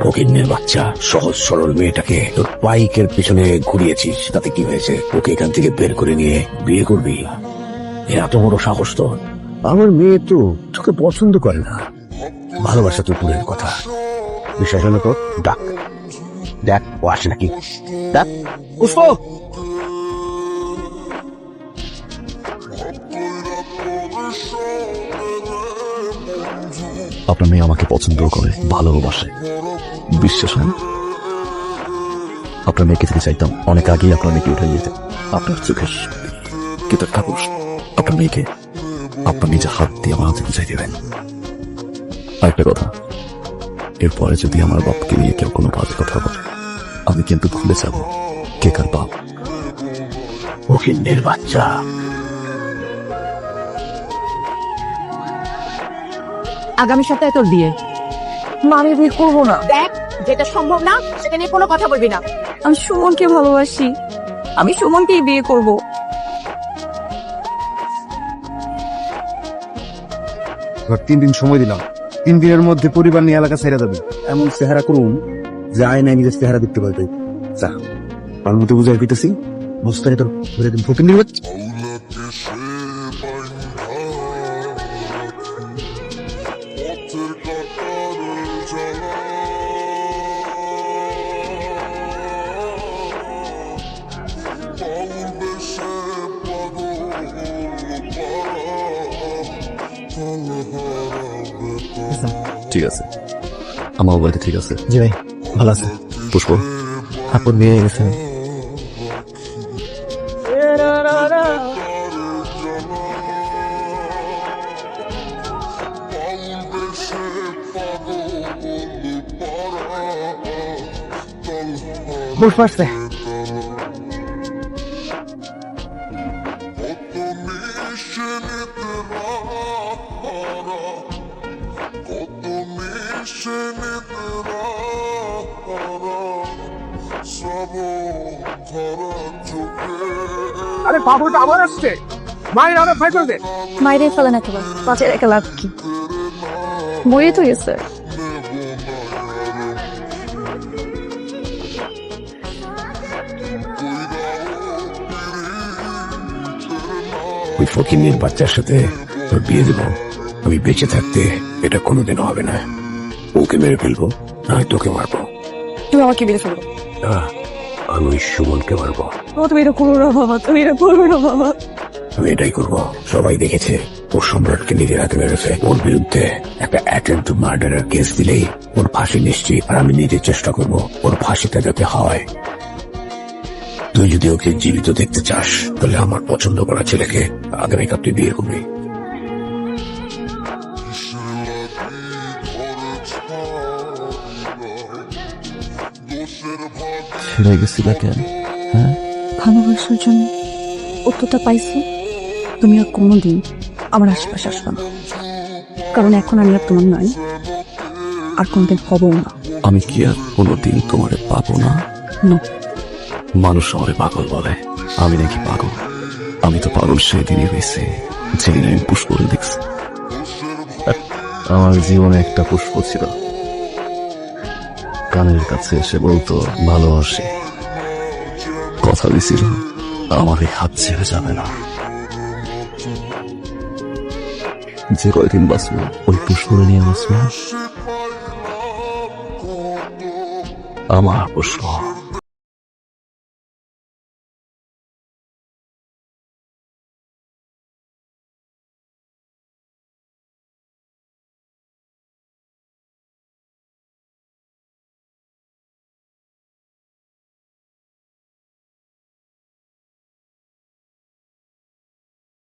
ফকিন্নের বাচ্চা, সহজ সরল মেয়েটাকে তোর বাইকের পেছনে ঘুরিয়েছিস, তাতে কি হয়েছে? ওকে এখান থেকে বের করে নিয়ে বিয়ে করবি? এত বড় সাহস তোর? আমার মেয়ে তো তোকে পছন্দ করে না। ভালোবাসা তো দূরের কথা, বিশ্বাস হলো তো? ডাক, দেখ ও আসে নাকি। ডাক পুষ্প। আপনার মেয়ে আমাকে পছন্দ করে, ভালোবাসে, বিশ্বাস হয়। আপনার মেয়েকে থেকে চাইতাম অনেক আগেই আপনার মেয়েকে উঠে যেতে। আপনার চোখের কিন্তু ঠাকুর আপনার মেয়েকে আপনার নিজের হাত দিয়ে আমার হাতে বুঝাই দেবেন। আরেকটা কথা, এরপরে যদি আমার বাপকে নিয়ে কেউ কোনো বাজে কথা বলে, আমি কিন্তু ভুলে যাব কে কার বাপ। ফকিন্নের বাচ্চা। আগামী সপ্তাহে তোর বিয়ে। মা, আমি বিয়ে করবো না। দেখ, যেটা সম্ভব না সেটা নিয়ে কোনো কথা বলবি না। আমি সুমনকে ভালোবাসি, আমি সুমনকেই বিয়ে করব। 3 দিন সময় দিলাম, 3 দিনের মধ্যে পরিবার নিয়ে এলাকা ছেড়ে যাবে। এমন চেহারা করুন যে আয়নায় নিজের চেহারা দেখতে পারবে। যা, তার মধ্যে বুঝাই পেতেছি বস্তায় তোর ধরে দিন ফকির নির্বাচ। ঠিক আছে, আমার বাড়িতে ঠিক আছে। জি ভাই, ভালো আছে। পুষ্প, আপন বিয়ে হয়ে গেছে। বুঝ পারছে। আরে বাবুটা আবার আসছে, মায়ের আরো ভাই করবে। মাইরে ফেলেন একেবারে, বাঁচে রেখে লাভ কি? মরে তো গেছে। ওই ফকিন্নের বাচ্চার সাথে তোর বিয়ে দেবো? আমি বেঁচে থাকতে এটা কোনোদিনও হবে না। ওকে মেরে ফেলবো, নয় তোকে মারবো। তুমি আমাকে বিয়ে ফেলো। না, আমি ওই সুমনকে মারবো। তুমি এটা করো না বাবা, তুমি এটা করবে না বাবা। আমি এটাই করবো। সবাই দেখেছে ওর সম্রাটকে নিজের হাতে মেরেছে। ওর বিরুদ্ধে একটা অ্যাটেম্পট টু মার্ডারের কেস দিলেই ওর ফাঁসি নিশ্চিত। আর আমি নিজের চেষ্টা করবো ওর ফাঁসিটা যাতে হয়। তুই যদি ওকে জীবিত দেখতে চাস, তাহলে আমার পছন্দ করা ছেলেকে আগামীকাল তুই বিয়ে করবি। ছেড়ে গেছিলা কেন? হ্যাঁ, ভালোবাসার জন্য উত্তরটা পাইছো। তুমি আর কোনোদিন আমার আশেপাশে আসবে না, কারণ এখন আমি আর তোমার নয়, আর কোনোদিন হবও না। আমি কি আর কোনোদিন তোমারে পাবো না? না। মানুষ আমারে পাগল বলে, আমি নাকি পাগল? আমি তো পাগল সেদিনই হয়েছি যেদিন আমি পুষ্পকে দেখছি। আমার জীবনে একটা পুষ্প ছিল, কানের কাছে এসে বলতো ভালোবাসি, কথা দিছিল আমার এই হাত ছেড়ে যাবে না। যে কয়দিন বাঁচবো ওই পুষ্পরে নিয়ে বাঁচবো। আমার পুষ্প।